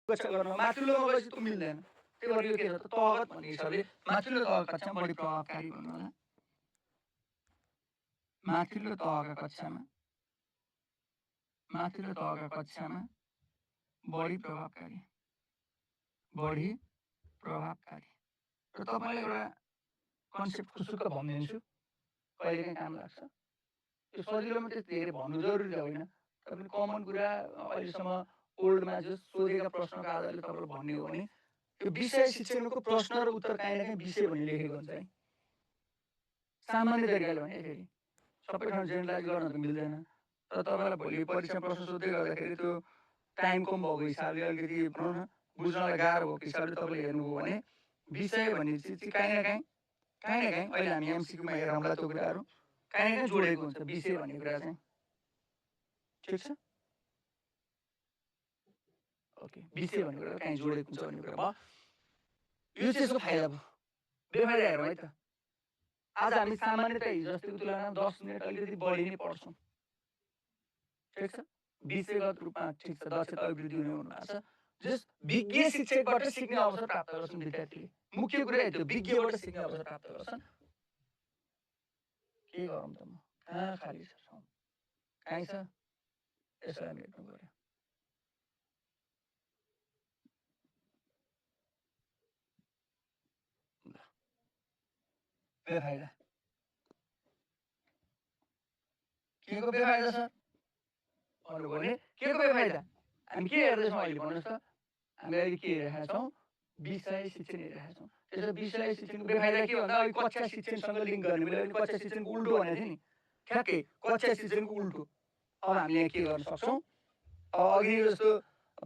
कक्षा गर्न माथिल्लोमा गएपछि त्यो मिल्दैन। त्यही भएर यो के छ त तहगत भन्ने हिसाबले माथिल्लो तहका कक्षामा बढी प्रभावकारी भन्नु होला। माथिल्लो तहका कक्षामा बढी प्रभावकारी र तपाईँलाई एउटा कन्सेप्ट खुसुक्क भनिदिन्छु, कहिलेकाहीँ काम लाग्छ। त्यो सजिलोमा त्यति धेरै भन्नु जरुरी त होइन, तपाईँले कमन कुरा अहिलेसम्म ओल्डमा जो सोधेका प्रश्नको आधारले तपाईँलाई भन्ने हो भने त्यो विषय शिक्षणको प्रश्न र उत्तर काहीँ न काहीँ विषय भन्ने लेखेको हुन्छ है। सामान्य तरिकाले भने फेरि सबै ठाउँ जेनरलाइज गर्न त मिल्दैन, तर तपाईँलाई भोलि परीक्षा प्रश्न सोध्दै गर्दाखेरि त्यो टाइम कम भएको हिसाबले अलिकति भनौँ न बुझ्नलाई गाह्रो भएको हिसाबले तपाईँले हेर्नुभयो भने विषय भन्ने चिज चाहिँ काहीँ न काहीँ अहिले हामी एमसिक्यूमा हेरौँला त्यो कुराहरू काहीँ न काहीँ जोडेको हुन्छ विषय भन्ने कुरा चाहिँ। ठिक छ, ओके, विषय भन्ने कुरा काहीँ जोडेको हुन्छ भन्ने कुरा भयो। यो चाहिँ यसको फाइदा भयो। बेफाइदा हेरौँ है त। आज हामी सामान्यतया हिजो अस्तिको तुलनामा 10 मिनट अलिकति बढी नै पढ्छौँ। ठिक छ, विषयगत रूपमा ठिक छ, दक्षता अभिवृद्धि हुने हुनुभएको छ। जस विज्ञ शिक्षकबाट सिक्ने अवसर प्राप्त गर्छन् विद्यार्थीले। मुख्य कुरा यो विज्ञबाट सिक्ने अवसर प्राप्त गर्छन्। के गरौँ त म, कहाँ खाली छ ठाउँ, कहीँ छ, यसलाई मेट्नु पर्यो। बेफाइदा के को बेफाइदा सर भन्नु भने के को बेफाइदा? हामी के हेर्दैछौँ अहिले भन्नुहोस् त? हामी अहिले के हेरिरहेका छौँ? विषय शिक्षण हेरिरहेका छौँ। त्यसो विषय शिक्षणको बेफाइदा के भन्दा अहिले कक्षा शिक्षणसँग लिङ्क गर्ने, मैले अहिले कक्षा शिक्षणको उल्टो भनेको थिएँ नि, ठ्याक्कै कक्षा शिक्षणको उल्टो। अब हामीले यहाँ के गर्न सक्छौँ? अब अघि जस्तो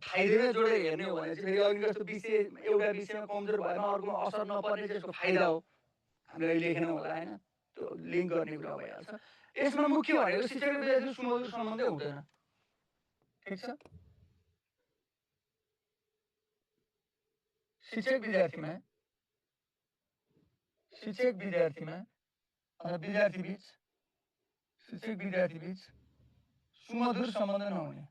फाइदामै जोडेर हेर्ने हो भने चाहिँ फेरि अघि जस्तो विषय एउटा विषयमा कमजोर भएमा अर्कोमा असर नपर्ने चाहिँ यसको फाइदा हो। हामीले अहिले लेखेनौँ होला होइन, त्यो लिङ्क गर्ने कुरा भइहाल्छ। यसमा मुख्य भनेको शिक्षक र विद्यार्थीको सुमधुर सम्बन्धै हुँदैन। ठिक छ, शिक्षक विद्यार्थीमा अथवा विद्यार्थी बीच शिक्षक विद्यार्थी बीच सुमधुर सम्बन्ध नहुने,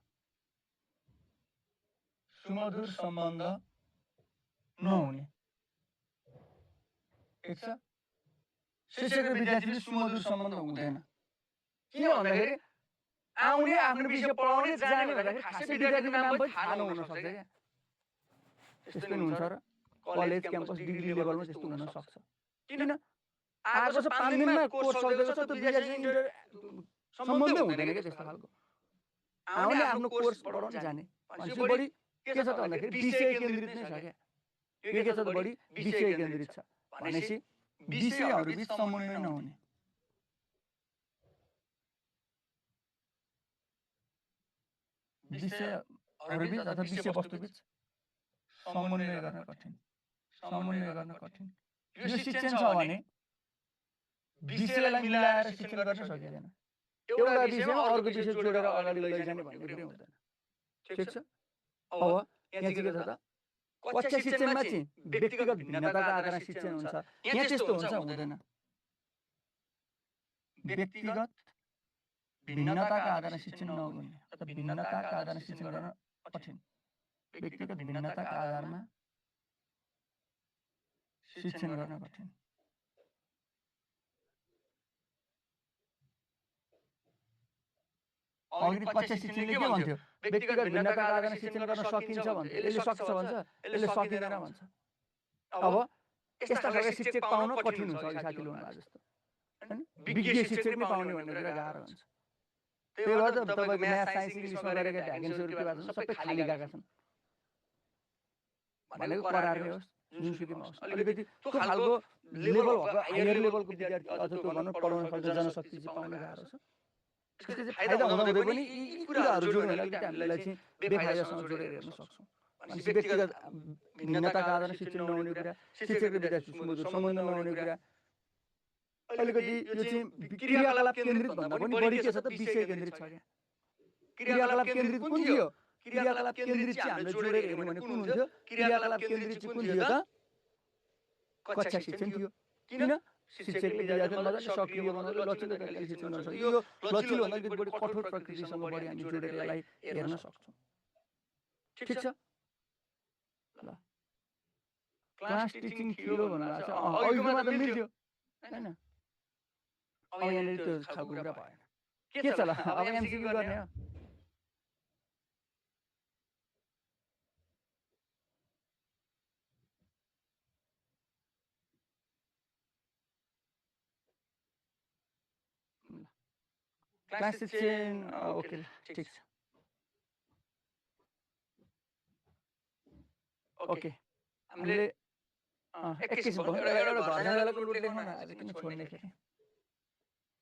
ठिक छ, शिक्षक र विद्यार्थी बीच सुमधुर सम्बन्ध हुँदैन। किन भन्दाखेरि आउने आफ्नो विषय पढाउने जाने भन्दाखेरि खासै विद्यार्थीको नाम पनि थाहा नहुन सक्छ क्या। त्यस्तो नि हुन्छ र कलेज क्याम्पस डिग्री लेभलमा त्यस्तो हुन सक्छ। किन आएको छ 5 दिनमा कोर्स सकिएको छ, त्यो विद्यार्थीसँग सम्बन्धै हुँदैन क्या त्यस्तो खालको। आउने आफ्नो कोर्स पढाउने जाने भनेपछि बढी के छ त भन्दाखेरि विषय केन्द्रित नै छ क्या। यो के छ त बढी विषय केन्द्रित छ भनेपछि विषयहरू बीच समन्वय नहुने, विषयहरू बीच अथवा विषयवस्तु बीच समन्वय गर्न कठिन। यो शिक्षण छ भने विषयलाई मिलाएर शिक्षण गर्न सकिँदैन। एउटा विषयमा अर्को विषय जोडेर अगाडि लैजाने भन्ने कुरै हुँदैन। ठिक छ, अब यहाँ चाहिँ के छ त कक्षा शिक्षणमा चाहिँ व्यक्तिगत भिन्नताका आधारमा शिक्षण हुन्छ, यहाँ त्यस्तो हुन्छ हुँदैन। व्यक्तिगत भिन्नताका आधारमा शिक्षण नहुने अथवा भिन्नताका आधारमा शिक्षण गर्न कठिन। व्यक्तिगत भिन्नताका आधारमा शिक्षण गर्न कठिन। अघि कक्षा शिक्षणले के भन्थ्यो? व्यक्तिगत भिन्नताका आधारमा शिक्षण गर्न सकिन्छ भन्थ्यो, यसले सक्छ भन्छ, यसले सकिँदैन भन्छ। अब यस्ता खालका शिक्षक पाउन कठिन हुन्छ, अघि साथीले भन्नुभएको जस्तो हैन, विज्ञ शिक्षक नै पाउने भन्ने कुरा गाह्रो हुन्छ। त्यही भएर त तपाईँको म्याथ साइन्स इङ्ग्लिसमा गरेका भ्याकेन्सीहरू के भएको छन्, सबै खाली गएका छन्। भनेको करारले होस् जुनसुकैमा होस् अलिकति त्यो खालको लेभल भएको हायर लेभलको विद्यार्थी अझ त्यो भनौँ पढाउन सक्ने जनशक्ति चाहिँ पाउन गाह्रो छ। यसको चाहिँ फाइदा हुँदाहुँदै पनि यी कुराहरू जोड्यो भने अलिकति हामीलाई चाहिँ बेफाइदासँग जोडेर हेर्न सक्छौँ। भनेपछि व्यक्तिगत भिन्नताका आधारमा शिक्षण नहुने कुरा, शिक्षक र विद्यार्थी सुमधुर सम्बन्ध नहुने कुरा, अलिकति यो चाहिँ क्रियाकलाप केन्द्रित भन्दा पनि बढी के छ त विषय केन्द्रित छ क्या। क्रियाकलाप केन्द्रित कुन थियो? क्रियाकलाप केन्द्रित चाहिँ हामीले जोडेर हेर्यौँ भने कुन हुन्थ्यो? क्रियाकलाप केन्द्रित चाहिँ कुन थियो त? कक्षा शिक्षण थियो। किन? शिक्षकले विद्यार्थीलाई मजाले सक्रिय बनाउँदै लचिलो तरिकाले शिक्षण गर्न सक्छ। यो लचिलो भन्दा अलिकति बढी कठोर प्रकृतिसँग बढी हामी जोडेर यसलाई हेर्न सक्छौँ। ठिक छ, ल क्लास टिचिङ थियो भन्नुभएको छ। अहिलेकोमा त मिल्थ्यो होइन। अब यहाँनिर त्यो खालको कुरा भएन। के छ ल अब एमसिक्यू गर्ने हो। क्लास टिचिङ ओके ल ठिक छ। ओके हामीले एकैछिन एउटा घर जाँदाको नोट लेख्नु न। आज किन छोड्ने फेरि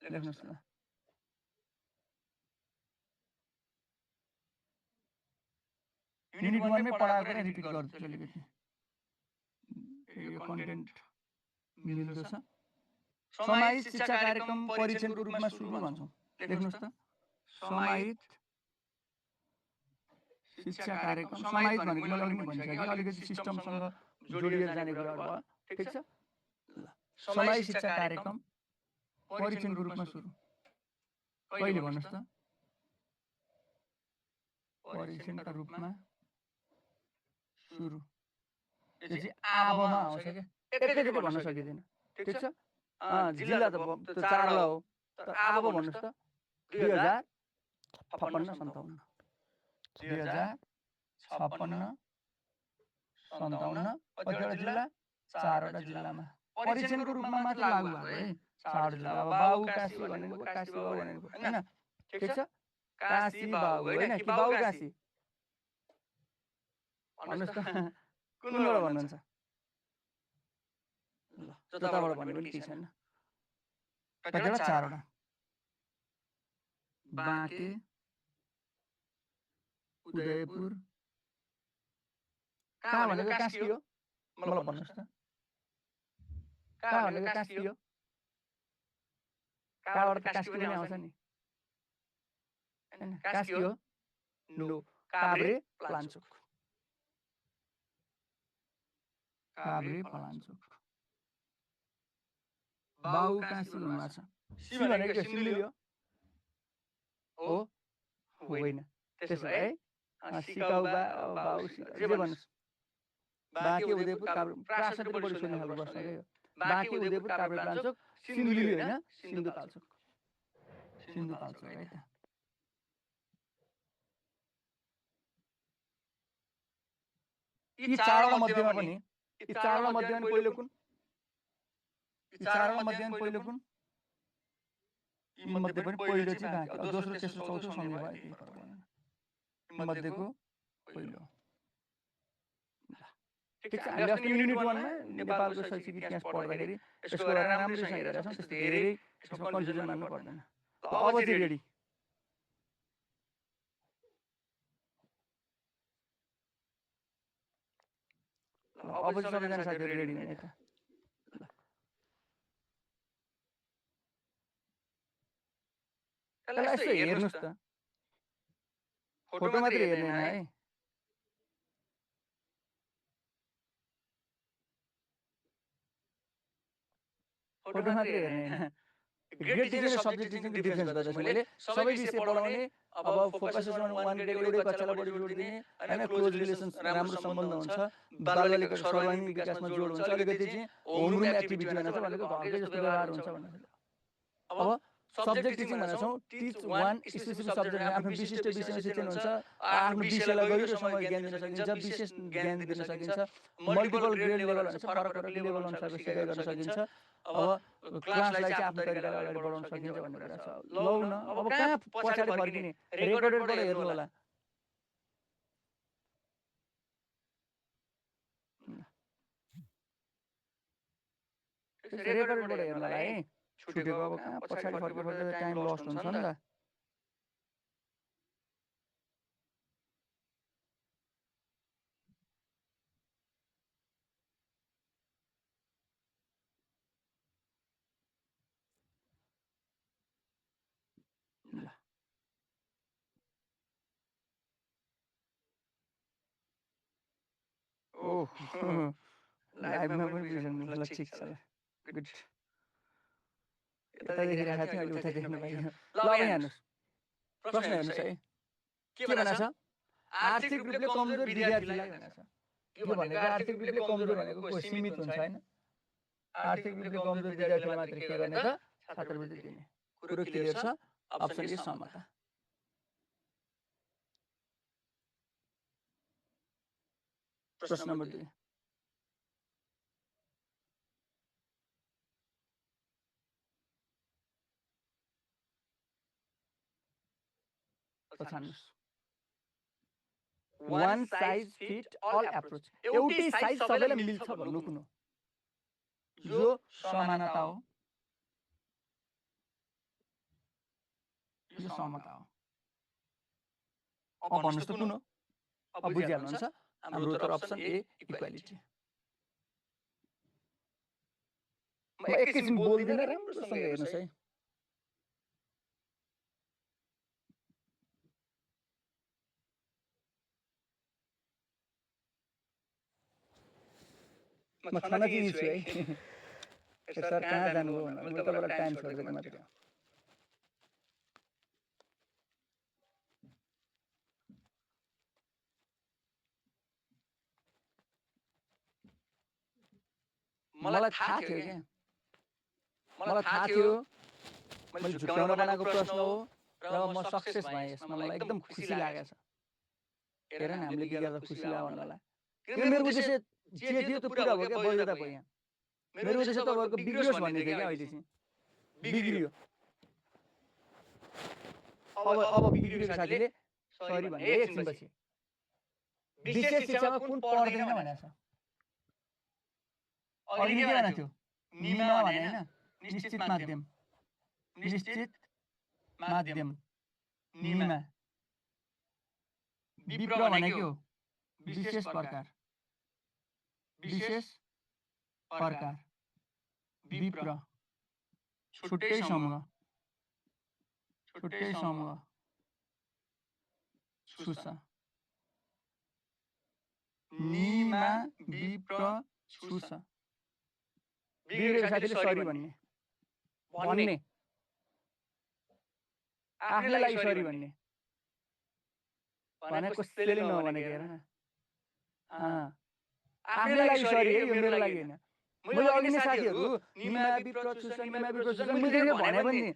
लेख्नुहोस् न। युनिट 1 मै पढाएको नै रिपिट गर्छु अलिकति। यो कन्टेन्ट मिल्दो छ। समाहित शिक्षा कार्यक्रम परीक्षणको रूपमा सुरु भन्छौँ। लेख्नुहोस् त समाहित शिक्षा कार्यक्रम। समाहित भनेको मैले अघि नै भनिसकेँ अलिकति सिस्टमसँग जोडिएर जाने कुराहरू भयो। ठिक छ ल समाहित शिक्षा कार्यक्रम परीक्षणको रूपमा सुरु कहिले भन्नुहोस् त। परीक्षणका रूपमा सुरु यो चाहिँ आबमा आउँछ क्या। एकैचोटि भन्न सकिँदैन। ठिक छ जिल्ला त 4 हो तर आब भन्नुहोस् त 2056-57 2056-57 कतिवटा जिल्ला 4वटा जिल्लामा परीक्षणको रूपमा मात्र लागू भएको है। 4 जिल्ला। अब बाबु काशी भनेको काशी बाबु भनेको हैन। ठिक छ काशी बाबु हैन कि बाबु काशी भन्नुहोस् त कुनबाट भन्नुहुन्छ। ल जताबाट भन्ने पनि केही छैन। कतिवटा 4वटा बाँके उदयपुर कहाँ भनेको कास्की हो मलाई भन्नुहोस् त। कहाँ भनेको कास्की हो। कहाँबाट त कास्की पनि आउँछ नि हैन। कास्की हो नो काभ्रे प्लान्चोक। काभ्रे प्लान्चोक बाबु काशी भन्नुभएको छ। सी भनेको के सिन्धुली हो होइन। त्यसो भए सिकाउ बाबु जे भन्नुहोस्। बाँके उदयपुर काभ्रे प्रासतिर बढी सोध्ने खालको प्रश्न के हो। बाँके उदयपुर काभ्रे प्लान्चोक सिन्धुली होइन सिन्धुपाल्चोक। सिन्धुपाल्चोक है त। यी 4वटा मध्येमा पनि पहिलो कुन। यी 4वटा मध्येमा पहिलो कुन। यी मध्ये पनि पहिलो चाहिँ बाँके। अब दोस्रो तेस्रो चौथो सँगै भयो केही फरक पर्दैन। मध्येको पहिलो। ठिक छ हामीले अस्ति युनिट 1 मा नेपालको शैक्षिक इतिहास पढ्दाखेरि यसको बारेमा राम्रैसँग हेरेका छौँ। त्यस्तो धेरै यसमा कन्फ्युजन मान्नु पर्दैन। ल अब चाहिँ रेडी। अब चाहिँ सबैजना साथीहरु रेडी हुने त। ल यसो हेर्नुस् त। फोटो मात्र हेर्ने हैन है। फोटो मात्र हेर्ने हैन। ग्रेड टिचिङ र सब्जेक्ट टिचिङको डिफरेन्स गर्दैछु मैले। सबै विषय पढाउने अब फोकसेस अन 1 ग्रेड एउटै कक्षालाई बढी जोड दिने हैन। क्लोज रिलेसन्स राम्रो सम्बन्ध हुन्छ। बालबालिकाको सर्वाङ्गीण विकासमा जोड हुन्छ। अलिकति चाहिँ होमरुम एक्टिभिटी भनेको भनेको घरकै जस्तो व्यवहार हुन्छ भनेर। अब सब्जेक्ट टिचिङ भनेको छौँ टिच 1 स्पेसिफिक सब्जेक्ट आफ्नो विशिष्ट विषयमा शिक्षण हुन्छ। आफ्नो विषयलाई गहिरोसँग ज्ञान दिन सकिन्छ। विशेष ज्ञान दिन सकिन्छ। मल्टिपल ग्रेड लेभल भन्छ फरक फरक लेभल अनुसारको सिकाइ गर्न सकिन्छ। अब क्लासलाई चाहिँ आफ्नो तरिकाले अगाडि बढाउन सकिन्छ भन्ने कुरा छ। लौ न अब कहाँ पछाडि फर्किने रेकर्डेडबाट हेर्नु होला। रेकर्डेडबाट हेर्नु होला है। छुटेको अब कहाँ पछाडि फर्किँदा टाइम लस्ट हुन्छ नि त। ओह लाइभमा पनि बुझ्नु ल ठिक छ ल गुड। यता देखिरहेको थियो अहिले उता देख्नु पाइयो। ल अब यहाँ हेर्नुहोस् प्रश्न हेर्नुहोस् है। के भनेको छ आर्थिक रूपले कमजोर विद्यार्थीलाई भनेको छ। यो भनेको आर्थिक रूपले कमजोर भनेको कोही सीमित हुन्छ हैन। आर्थिक रूपले कमजोर विद्यार्थीलाई मात्र के गर्ने त छात्रवृत्ति दिने। कुरो क्लियर छ? अप्सन ए समता। प्रश्न number 2 छान्नुस्। one size fit all approach। एउटै साइज सबैलाई मिल्छ भन्नु कुन हो? जो समानता हो, यो समता हो। अब भन्नुस् त कुन हो? अब बुझिहाल्नुहुन्छ। हाम्रो उत्तर अप्सन ए इक्वालिटी। म एकैछिन बोल्दिनँ, राम्रोसँग हेर्नुस् है। म खाना चाहिँ छु है। सर कहाँ जानुभयो भन्दा मैले तपाईँलाई टाइम छोडिदिएको मात्रै हो। मलाई थाहा थियो क्या, मलाई थाहा थियो मैले झुक्याउन बनाएको प्रश्न हो र म सक्सेस भएँ यसमा। मलाई एकदम खुसी लागेको छ। हेर न, हामीले के गर्दा खुसी लाग्यो भन्नुलाई। किन मेरो उद्देश्य जे थियो त्यो पुरा भयो क्या, वैधता भयो यहाँ। मेरो उद्देश्य तपाईँहरूको बिग्रियोस् भन्ने थियो क्या, अहिले चाहिँ बिग्रियो। अब बिग्रियो साथीले सरी भन्ने एकछिनपछि। विशेष शिक्षामा कुन पर्दैन भनेको छ? अघि के भनेको थियो? निमा भने हैन, निश्चित माध्यम। निश्चित माध्यम निमा। विप्र भने के हो? विशेष प्रकार। विशेष प्रकार विप्र। छुट्टै समूह। छुट्टै समूह छुसा। निमा विप्र छुसा। बिग्रेको साथीले सरी भन्ने। भन्ने आफ्नै लागि सरी भन्ने भनेको स्पेलिङ नभनेको हेर न। आफ्नै लागि सरी है, यो मेरो लागि हैन। मैले अघि नै साथीहरु निमा विप्र छुसा, निमा विप्र छुसा मैले त्यसले भने पनि नि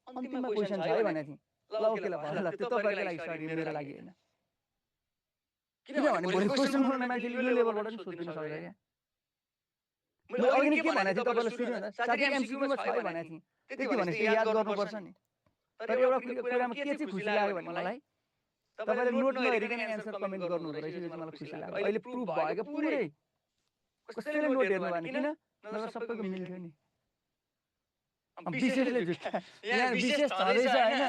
अन्तिममा क्वेशन छ है भनेको थिएँ। ल ओके ल भयो ल, त्यो तपाईको लागि सरी, मेरो लागि हैन। किनभने भोलि क्वेशन बनाउने मान्छेले यो लेभलबाट पनि सोध्न सक्छ क्या। मैले अघि नै के भनेको थिएँ तपाईलाई सुन्नु न, साथी एमसीक्यूमा छ है भनेको थिएँ। त्यति भनेपछि याद गर्नुपर्छ नि। तर एउटा कुरामा के चाहिँ खुसी लाग्यो भने मलाई तपाईले नोट नहेरिकन एन्सर कमेन्ट गर्नु हुँदो रहेछ। यो चाहिँ मलाई खुसी लाग्यो। अहिले प्रुफ भयो क्या पुरै। कसैले नोट हेर्नु भएन किन? नभए सबैको मिल्थ्यो नि। विशेषले जुट्छ। यहाँ विशेष छँदैछ हैन,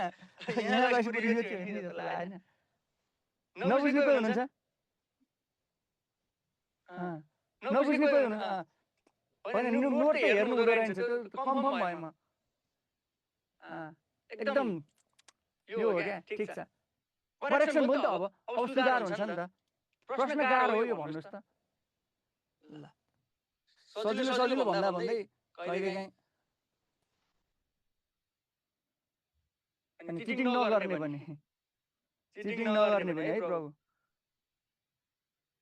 यहाँ गएपछि यो थियो नि जस्तो लाग्यो हैन। नबुझ्ने कोही हुनुहुन्छ? नबुझ्ने कोही हुनुहुन्छ? होइन, नोट त हेर्नु हुँदो रहेछ, त्यो कन्फर्म भयो म। एकदम यो हो क्या, ठिक छ। करेक्सन भयो नि त। अब सुधार हुन्छ नि त। प्रश्न गाह्रो हो यो भन्नुस् त। ल सजिलो सजिलो भन्दा भन्दै कहिलेकाहीँ अनि चिटिङ नगर्ने पनि, चिटिङ नगर्ने पनि है प्रभु।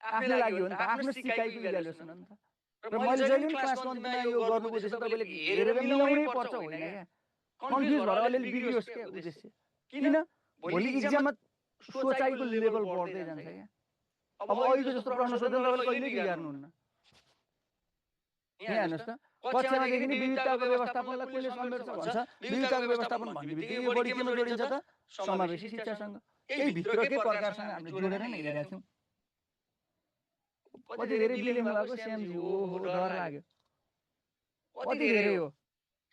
आफ्नै लागि हो नि त, आफ्नो सिकाइको इभ्यालुएसन हो नि त। र मैले जहिले पनि क्लास 1 मा यो गर्नुको उद्देश्य तपाईले हेरेर मिलाउनै पर्छ होइन क्या। कन्फ्युज भएर अलिअलि बिग्रियोस् क्या उद्देश्य। किन? भोलि इक्जाममा सोचाइको लेभल बढ्दै जान्छ क्या। अब अहिलेको जस्तो प्रश्न सोध्दा तपाईले कहिल्यै बिगार्नुहुन्न। यहाँ हेर्नुहोस् त, कक्षामादेखि नै विविधताको व्यवस्थापनलाई कुनले समेट्छ भन्छ? विविधताको व्यवस्थापन भन्ने बित्तिकै यो बढी केमा जोडिन्छ त? समावेशी शिक्षासँग। यही भित्रकै प्रकारसँग हामीले जोडेर नै हेरेका छौँ। कति धेरै बिलिङ भएको सेमजी। ओहो डर लाग्यो। कति धेरै हो,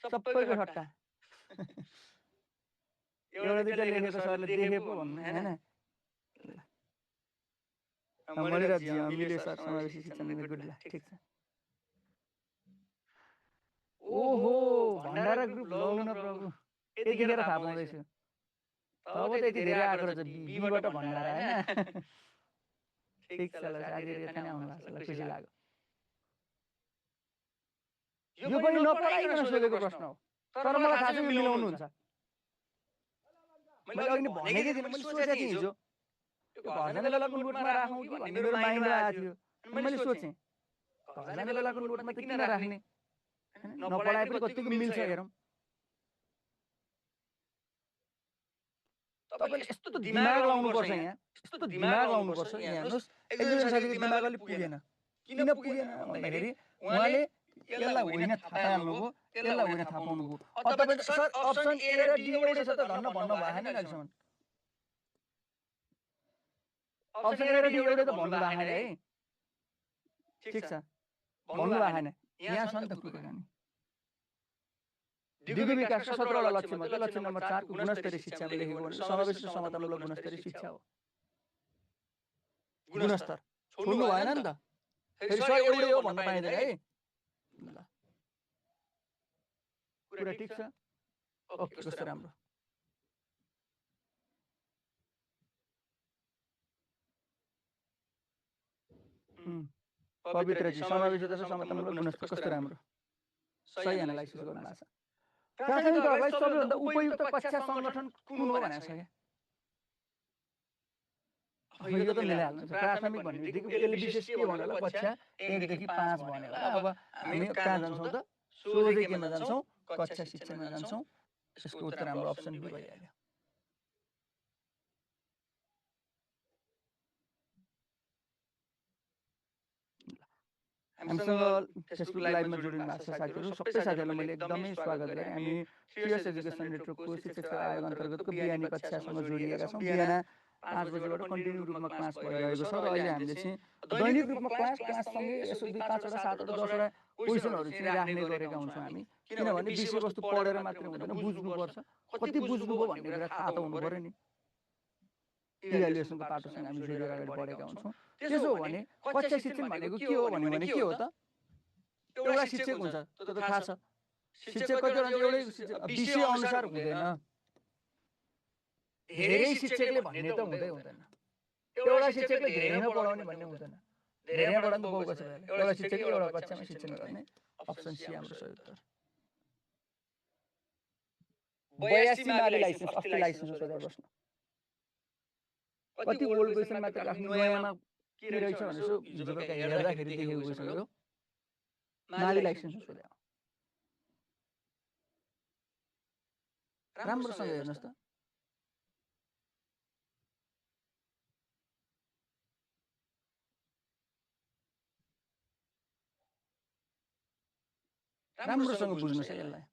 सबैको सट्टा। एउटा दुईटा लेखेको सरले देखे पो भन्नु हैन। मणिराज जी मिले सर समावेशी शिक्षा गुड ल, ठिक छ। ओहो भण्डारा ग्रुप लौ न प्रभु, यतिखेर थाहा पाउँदैछु। तब त यति धेरै आएको रहेछ बीबाट भण्डारा हैन। ठिक छ ल, साथीहरु यता नै आउनु भएको छ, खुसी लाग्यो। यो पनि नपढाइकन सोधेको प्रश्न हो, तर मलाई थाहा छ यो मिलाउनु हुन्छ। मैले अघि नै भनेकै थिएँ, मैले सोचेको थिएँ हिजो यो घर जाने बेलाको नोटमा राखौँ कि भन्ने मेरो माइन्डमा आएको थियो। मैले सोचेँ जाने बेलाको नोटमा त किन राख्ने हैन नपढाए पनि कतिको मिल्छ हेरौँ तपाईले यस्तो दिमाग लाउनुपर्छ यहाँ यस्तो दिमाग लाउनुपर्छ यहाँ हेर्नुहोस् एकजना साथीको दिमाग अलि पुगेन किन पुगेन भन्दाखेरि उहाँले यसलाई होइन थाहा पाल्नुभयो यसलाई होइन थाहा पाउनुभयो अब तपाईले सर अप्सन ए र डी एउटै छ त धन्न भन्नु भएन नि अहिलेसम्म अप्सन ए र डी एउटै त भन्नु भएन है ठिक छ भन्नु भएन यहाँ छ नि त कुराकानी दिगो विकासका 17 वटा लक्ष्य मध्ये लक्ष्य नम्बर 4 को गुणस्तरीय शिक्षामा लेखेको भने समावेशी र समतामूलक गुणस्तरीय शिक्षा हो गुणस्तर छोड्नु भएन नि त फेरि सर एउटै हो भन्न पाइँदैन है ल कुरा ठीक छ ओके कस्तो राम्रो पवित्रजी समावेशिता र समतामूलक गुणस्तर कस्तो राम्रो सही एनालाइसिस गर्नु भएको छ प्राथमिक हकलाई सबैभन्दा उपयुक्त कक्षा संगठन कुन हो भनेको छ क्या यो त मिलाइहाल्नु छ प्राथमिक भन्ने बित्तिकै यसले विशेष के भन्यो होला कक्षा 1 देखि 5 भन्यो होला अब हामी कहाँ जान्छौँ त सोझै केमा जान्छौँ कक्षा शिक्षामा जान्छौँ यसको उत्तर हाम्रो अप्सन बी भइहाल्यो हामीसँग फेसबुक लाइभमा जोडिनु भएको छ साथीहरू सबै साथीहरूलाई मैले एकदमै स्वागत गरेँ हामी सिएस एजुकेसन नेटवर्कको शिक्षक सेवा आयोग अन्तर्गतको बिहानी कक्षासँग जोडिएका छौँ बिहान 5 बजेबाट कन्टिन्यू रूपमा क्लास भइरहेको छ र अहिले हामीले चाहिँ दैनिक रूपमा क्लाससँगै यसो 2 5 वटा 7 वटा 10 वटा क्वेसनहरू चाहिँ राख्ने गरेका हुन्छौँ हामी किनभने विषयवस्तु पढेर मात्रै हुँदैन बुझ्नुपर्छ कति बुझ्नुभयो भन्ने कुरा थाहा त हुनु पर्यो नि इभ्यालुएसनको पाटोसँग हामी जोडेर अगाडि बढेका हुन्छौँ त्यसो हो भने कक्षा शिक्षण भनेको के हो भन्यो भने के हो त एउटा शिक्षक हुन्छ त्यो त थाहा छ शिक्षक कतिवटा एउटै विषय अनुसार हुँदैन धेरै शिक्षकले भन्ने त हुँदैन एउटा शिक्षकले धेरै पढाउने भन्ने हुँदैन धेरै पढाउनु त बहुको छ एउटा शिक्षकले एउटा कक्षामा शिक्षण गर्ने अप्सन सी हाम्रो सही उत्तर 82 मावि लाइसेन्स अस्ति लाइसेन्स सोधेर बस्नु कति ओल्ड क्वेसन मात्र आफ्नो नयाँमा के रहेछ भनेर सो हिजो बेलुका हेर्दाखेरि देखेको क्वेसन हो मावि लाइसेन्स सोधे राम्रोसँग हेर्नुहोस् त राम्रोसँग बुझ्नुहोस् है यसलाई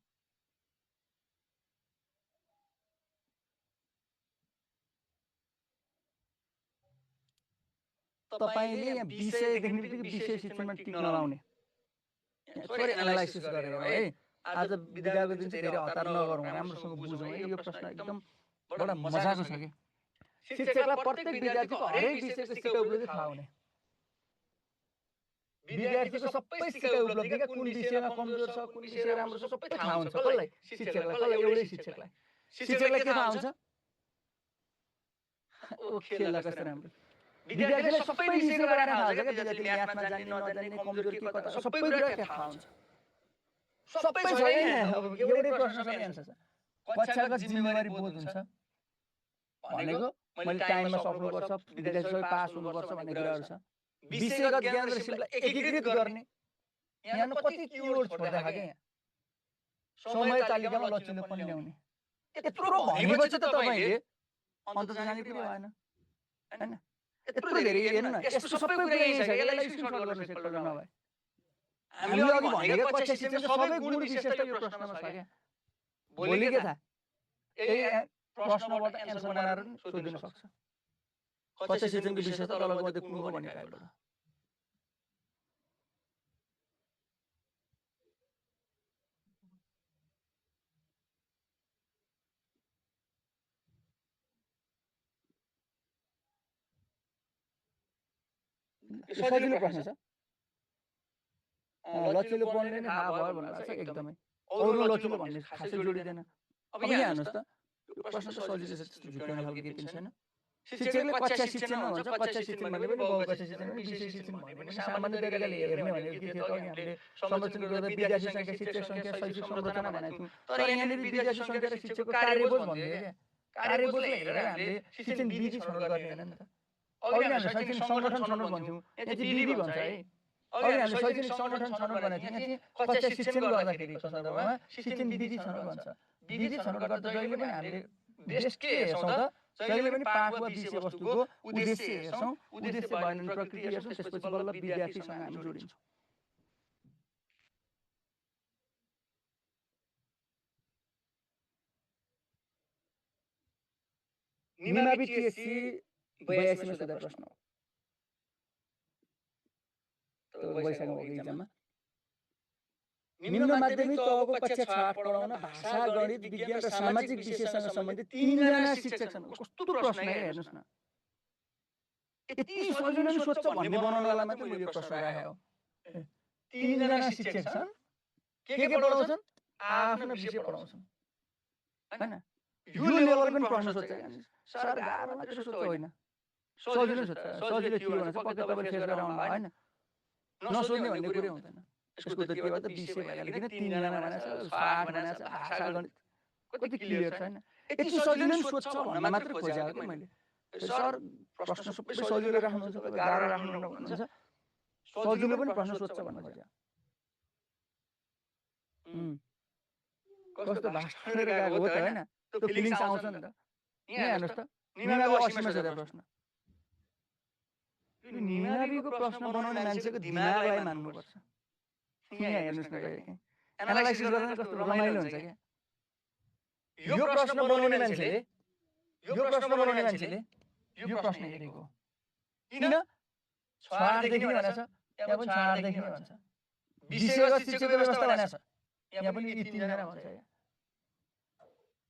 तपाईले यहाँ विषय देख्ने बित्तिकै विषय शिक्षणमा टिक नलाउने थोरै एनालाइसिस गरेर है आज विद्याको दिन चाहिँ धेरै हतार नगरौँ राम्रोसँग बुझौँ है यो प्रश्न एकदम बडा मजाको छ के शिक्षकलाई प्रत्येक विद्यार्थीको हरेक विषयको सिकाइ उपलब्धि थाहा हुने विद्यार्थीको सबै सिकाइ उपलब्धि कुन विषयमा कमजोर छ कुन विषय राम्रो छ सबै थाहा हुन्छ कसलाई शिक्षकलाई एउटै शिक्षकलाई के थाहा हुन्छ ओके ल कस्तो राम्रो विद्यार्थीलाई सबै विषयको बारेमा थाहा हुन्छ के विद्यार्थीले म्याथमा जान्ने नजान्ने कमजोर के कता सबै कुरा थाहा हुन्छ सबै छ अब एउटै प्रश्न छ एन्सर छ कक्षाको जिम्मेवारी बोध हुन्छ भनेको मैले टाइममा सक्नुपर्छ विद्यार्थी सबै पास हुनुपर्छ भन्ने कुराहरू छ विषयगत ज्ञान र सिपलाई एकीकृत गर्ने यहाँ कति किवर्ड छोड्दा खाके यहाँ समय तालिकामा लचिलोपन ल्याउने यत्रो भनेपछि त तपाईले अन्त जाने पनि भएन हैन यत्रो धेरै हेर्नु न यस्तो सबै कुरा यही छ यसलाई स्क्रिनशट गर्न सक्छ नभए हामीले अघि भनेको कक्षा शिक्षणको सबै गुण विशेषता यो प्रश्नमा छ क्या भोलि के थाहा यही प्रश्नबाट एन्सर बनाएर सोधिन सक्छ कक्षा शिक्षणको विशेषता तलको मध्ये कुन हो भन्ने काइबाट सजिलो प्रश्न छ लचिलोपनले नै थाहा भयो भन्नु छ एकदमै अरू लचिलो भन्ने खासै जोडिँदैन अब यहाँ हेर्नुहोस् त यो प्रश्न त सजिलो छ त्यस्तो झुक्याउने खालको केही पनि छैन शिक्षकले कक्षा शिक्षणमा भन्छ कक्षा शिक्षण भने पनि बहुकक्षा शिक्षण भने विषय शिक्षण भने पनि सामान्य तरिकाले हेर्ने भनेको के थियो त हामीले संरचना गर्दा विद्यार्थी संख्या शिक्षक संख्या शैक्षिक संरचना भनेको थियौँ तर यहाँनिर विद्यार्थी संख्या र शिक्षकको कार्यबोझ भन्दियो क्या कार्यबोझ हेरेर हामीले शिक्षण विधि छनौट गर्ने होइन नि त अघि हामीले शैक्षणिक सङ्गठन छनौट भन्थ्यौँ, यहाँ चाहिँ विधि भन्छ है। अघि हामीले शैक्षणिक सङ्गठन छनौट भनेको थियौँ, यहाँ चाहिँ कक्षा शिक्षण गर्दाखेरिको सन्दर्भमा शिक्षण विधि छनौट भन्छ। विधि छनौट गर्दा जहिले पनि हामीले बेस्ट के हेर्छौँ त, जहिले पनि पाठ वा विषयवस्तुको उद्देश्य हेर्छौँ, उद्देश्य भएन भने प्रकृति हेर्छौँ, त्यसपछि बल्ल विद्यार्थीसँग हामी जोडिन्छौँ। निमावि टिएससी 82 मा सोधा प्रश्न हो। वैशाखमा भएको इक्जाममा निम्न माध्यमिक तहको कक्षा 6 पढाउन भाषा, गणित, विज्ञान र सामाजिक विषयसँग सम्बन्धित 3 जना शिक्षक छन्। कस्तो प्रश्न है हेर्नुस् न। यति सजिलो नि सोध्छ भन्ने बनाउनलाई मात्रै मैले यो प्रश्न राखेको हो। 3 जना शिक्षक छन्, के पढाउँछन्? आफ्नो विषय पढाउँछन् हैन। यो लेभल पनि प्रश्न सोध्छ हैन। सर गाह्रो मात्र सोध्छ होइन, सजिलो सोध्छ। सजिलो थियो भने चाहिँ पक्कै तपाईले फेस गरेर आउनु भयो हैन। नसोध्ने भन्ने कुरै हुँदैन। यसको त के भयो त विषय भइहाल्यो, किन 3 जना भनेछ, पाठ भनेछ, भाषा, गणित कति क्लियर छ हैन। यति सजिलो नि सोध्छ भन्न मात्र खोजेको के मैले। सर प्रश्न सबै सजिलो राख्नुहुन्छ, गाह्रो राख्नुहुन्न भन्छ। सजिलो पनि प्रश्न सोध्छ भन्न खोजेको। कस्तो भाषण गएको हो त हैन। त्यो फिलिङ्स आउँछ नि त। यहाँ हेर्नुस् त, निमावि 80 मा सोधेको प्रश्न। यो निमाविको प्रश्न बनाउने मान्छेको दिमागलाई मान्नुपर्छ। यहाँ हेर्नुस् न कहिले एनालाइसिस गर्न कस्तो रमाइलो हुन्छ क्या। यो प्रश्न बनाउने मान्छेले यो प्रश्न हेरेको किन 6 देखि नै भनेछ, यहाँ पनि 6 देखि नै भन्छ। विषयगत शिक्षाको व्यवस्था भनेछ, यहाँ पनि यी 3 जना भन्छ।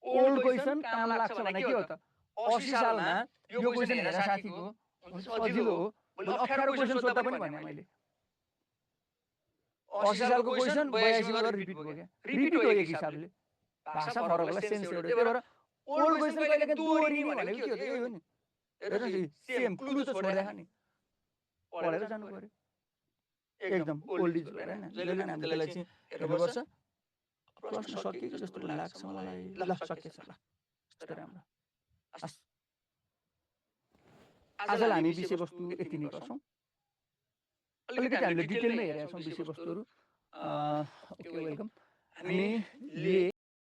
ओल्ड क्वेसन काम लाग्छ भने के हो त, 80 सालमा यो क्वेसन हेरा साथीको सजिलो हो, मैले 18 क्वेसन सोध्दा पनि भने मैले 80 सालको क्वेसन 82 मा रिपिट भयो क्या। रिपिट हो एक हिसाबले, भाषा फरक होला, सेन्स एउटा। त्यही भएर ओल्ड क्वेसन कहिलेकाहीँ दोहोरिने भनेको के हो त, यही हो नि। हेर्नुहोस् सेम क्लु त छोडिराख नि, पढेर जानु पर्यो। एकदम ओल्ड इज भएर हैन। जहिले पनि हामीले त्यसलाई चाहिँ हेर्नुपर्छ। प्रश्न सकिएको जस्तो लाग्छ मलाई। ल सकिएछ ल, यस्तो राम्रो। आजलाई हामी विषयवस्तु यति नै गर्छौँ। अलिकति हामीले डिटेलमै हेरेका छौँ विषयवस्तुहरू। Okay welcome. हामीले